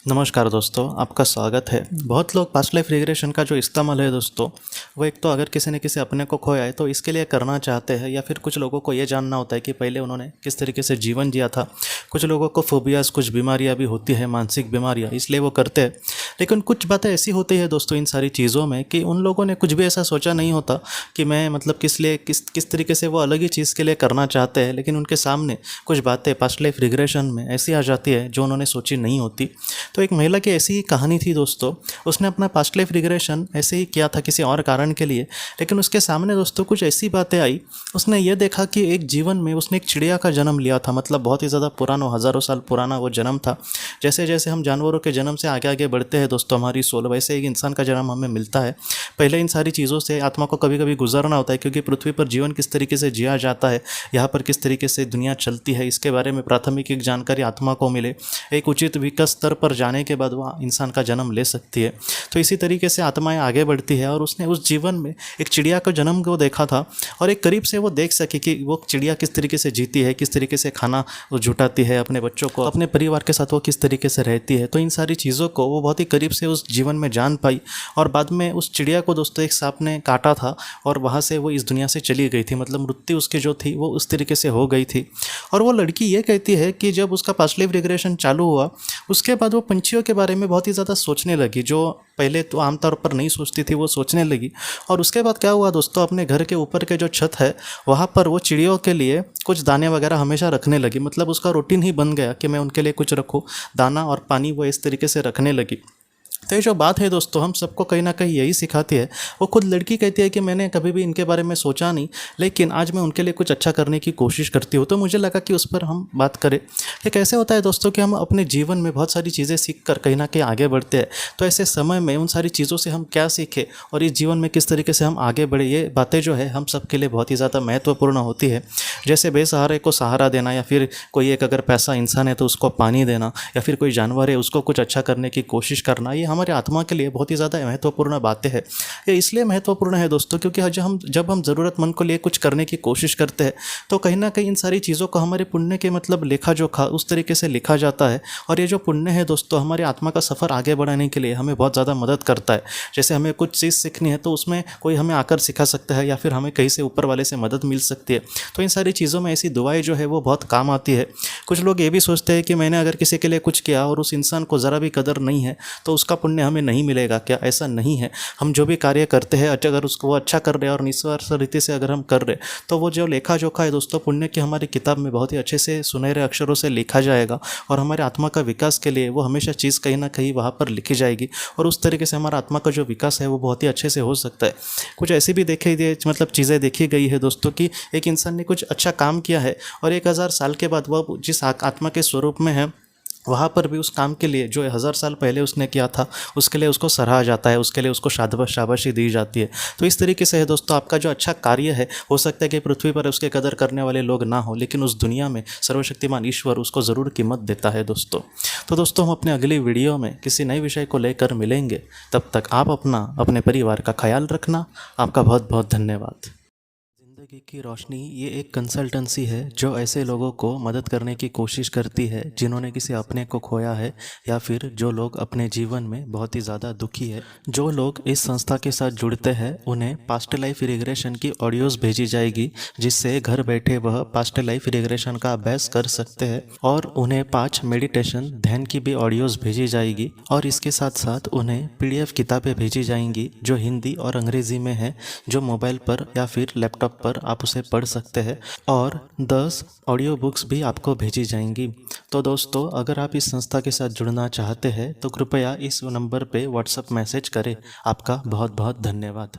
नमस्कार दोस्तों, आपका स्वागत है। बहुत लोग पास्ट लाइफ रिग्रेशन का जो इस्तेमाल है दोस्तों, वो एक तो अगर किसी ने किसी अपने को खोया है तो इसके लिए करना चाहते हैं, या फिर कुछ लोगों को ये जानना होता है कि पहले उन्होंने किस तरीके से जीवन जिया था। कुछ लोगों को फोबियाज, कुछ बीमारियां भी होती है, मानसिक बीमारियां, इसलिए वो करते हैं। लेकिन कुछ बातें ऐसी होती है दोस्तों इन सारी चीज़ों में कि उन लोगों ने कुछ भी ऐसा सोचा नहीं होता कि मैं मतलब किस तरीके से वो अलग ही चीज़ के लिए करना चाहते हैं, लेकिन उनके सामने कुछ बातें पास्ट लाइफ रिग्रेशन में ऐसी आ जाती है जो उन्होंने सोची नहीं होती। तो एक महिला की ऐसी ही कहानी थी दोस्तों। उसने अपना पास्ट लाइफ रिग्रेशन ऐसे ही किया था किसी और कारण के लिए, लेकिन उसके सामने दोस्तों कुछ ऐसी बातें आई। उसने ये देखा कि एक जीवन में उसने एक चिड़िया का जन्म लिया था, मतलब बहुत ही ज़्यादा पुराना, हज़ारों साल पुराना वो जन्म था। जैसे जैसे हम जानवरों के जन्म से आगे आगे बढ़ते हैं दोस्तों हमारी सोल, वैसे एक इंसान का जन्म हमें मिलता है। पहले इन सारी चीज़ों से आत्मा को कभी कभी गुजरना होता है, क्योंकि पृथ्वी पर जीवन किस तरीके से जिया जाता है, यहाँ पर किस तरीके से दुनिया चलती है, इसके बारे में प्राथमिक एक जानकारी आत्मा को मिले। एक उचित विकास स्तर पर जाने के बाद वह इंसान का जन्म ले सकती है। तो इसी तरीके से आत्माएं आगे बढ़ती है, और उसने उस जीवन में एक चिड़िया का जन्म को देखा था, और एक करीब से वो देख सके कि वो चिड़िया किस तरीके से जीती है, किस तरीके से खाना वो जुटाती है अपने बच्चों को, अपने परिवार के साथ वो किस तरीके से रहती है। तो इन सारी चीज़ों को वो बहुत ही करीब से उस जीवन में जान पाई। और बाद में उस चिड़िया को दोस्तों एक सांप ने काटा था, और वहाँ से वो इस दुनिया से चली गई थी, मतलब मृत्यु उसकी जो थी वो उस तरीके से हो गई थी। और वो लड़की ये कहती है कि जब उसका पास्ट लाइफ रिग्रेशन चालू हुआ, उसके बाद वो पंछियों के बारे में बहुत ही ज़्यादा सोचने लगी, जो पहले तो आमतौर पर नहीं सोचती थी, वो सोचने लगी। और उसके बाद क्या हुआ दोस्तों, अपने घर के ऊपर के जो छत है वहाँ पर वो चिड़ियों के लिए कुछ दाने वगैरह हमेशा रखने लगी। मतलब उसका रूटीन ही बन गया कि मैं उनके लिए कुछ रखूँ, दाना और पानी वो इस तरीके से रखने लगी। तो ये जो बात है दोस्तों हम सबको कहीं ना कहीं यही सिखाती है। वो खुद लड़की कहती है कि मैंने कभी भी इनके बारे में सोचा नहीं, लेकिन आज मैं उनके लिए कुछ अच्छा करने की कोशिश करती हूँ। तो मुझे लगा कि उस पर हम बात करें कि कैसे होता है दोस्तों कि हम अपने जीवन में बहुत सारी चीज़ें सीख कर कहीं ना कहीं आगे बढ़ते हैं। तो ऐसे समय में उन सारी चीज़ों से हम क्या सीखें और इस जीवन में किस तरीके से हम आगे बढ़े, ये बातें जो है हम सबके लिए बहुत ही ज़्यादा महत्वपूर्ण होती है। जैसे बेसहारे को सहारा देना, या फिर कोई एक अगर पैसा इंसान है तो उसको पानी देना, या फिर कोई जानवर है उसको कुछ अच्छा करने की कोशिश करना, ये हमारे आत्मा के लिए बहुत ही ज़्यादा महत्वपूर्ण बातें हैं। ये इसलिए महत्वपूर्ण है दोस्तों क्योंकि जब हम ज़रूरतमंद को लिए कुछ करने की कोशिश करते हैं, तो कहीं ना कहीं इन सारी चीज़ों को हमारे पुण्य के मतलब लेखा जोखा उस तरीके से लिखा जाता है। और ये जो पुण्य है दोस्तों हमारी आत्मा का सफ़र आगे बढ़ाने के लिए हमें बहुत ज़्यादा मदद करता है। जैसे हमें कुछ चीज़ सीखनी है तो उसमें कोई हमें आकर सिखा सकता है, या फिर हमें कहीं से ऊपर वाले से मदद मिल सकती है। तो इन सारी चीज़ों में ऐसी दुआएं जो है वो बहुत काम आती है। कुछ लोग ये भी सोचते हैं कि मैंने अगर किसी के लिए कुछ किया और उस इंसान को ज़रा भी कदर नहीं है तो उसका पुण्य हमें नहीं मिलेगा क्या? ऐसा नहीं है। हम जो भी कार्य करते हैं अगर उसको वो अच्छा कर रहे हैं और निस्वार्थ रीति से अगर हम कर रहे तो वो जो लेखा जोखा है दोस्तों पुण्य की हमारी किताब में बहुत ही अच्छे से सुनहरे अक्षरों से लिखा जाएगा, और हमारे आत्मा का विकास के लिए वो हमेशा चीज़ कहीं ना कहीं वहाँ पर लिखी जाएगी, और उस तरीके से हमारा आत्मा का जो विकास है वो बहुत ही अच्छे से हो सकता है। कुछ ऐसी भी मतलब चीज़ें देखी गई है दोस्तों कि एक इंसान ने कुछ अच्छा काम किया है और 1000 साल के बाद वह जिस आत्मा के स्वरूप में है वहाँ पर भी उस काम के लिए जो 1000 साल पहले उसने किया था उसके लिए उसको सराहा जाता है, उसके लिए उसको शाबाशी दी जाती है। तो इस तरीके से है दोस्तों आपका जो अच्छा कार्य है, हो सकता है कि पृथ्वी पर उसके कदर करने वाले लोग ना हो, लेकिन उस दुनिया में सर्वशक्तिमान ईश्वर उसको ज़रूर कीमत देता है दोस्तों। तो दोस्तों हम अपने अगली वीडियो में किसी नए विषय को लेकर मिलेंगे। तब तक आप अपने परिवार का ख्याल रखना। आपका बहुत बहुत धन्यवाद। ज़िंदगी की रोशनी ये एक कंसल्टेंसी है जो ऐसे लोगों को मदद करने की कोशिश करती है जिन्होंने किसी अपने को खोया है, या फिर जो लोग अपने जीवन में बहुत ही ज़्यादा दुखी है। जो लोग इस संस्था के साथ जुड़ते हैं उन्हें पास्ट लाइफ रिग्रेशन की ऑडियोज़ भेजी जाएगी, जिससे घर बैठे वह पास्ट लाइफ रिग्रेशन का अभ्यास कर सकते हैं। और उन्हें 5 मेडिटेशन ध्यान की भी ऑडियोज़ भेजी जाएगी, और इसके साथ साथ उन्हें PDF किताबें भेजी जाएंगी जो हिंदी और अंग्रेज़ी में है, जो मोबाइल पर या फिर लैपटॉप पर आप उसे पढ़ सकते हैं। और 10 ऑडियो बुक्स भी आपको भेजी जाएंगी। तो दोस्तों अगर आप इस संस्था के साथ जुड़ना चाहते हैं तो कृपया इस नंबर पे व्हाट्सएप मैसेज करें। आपका बहुत बहुत धन्यवाद।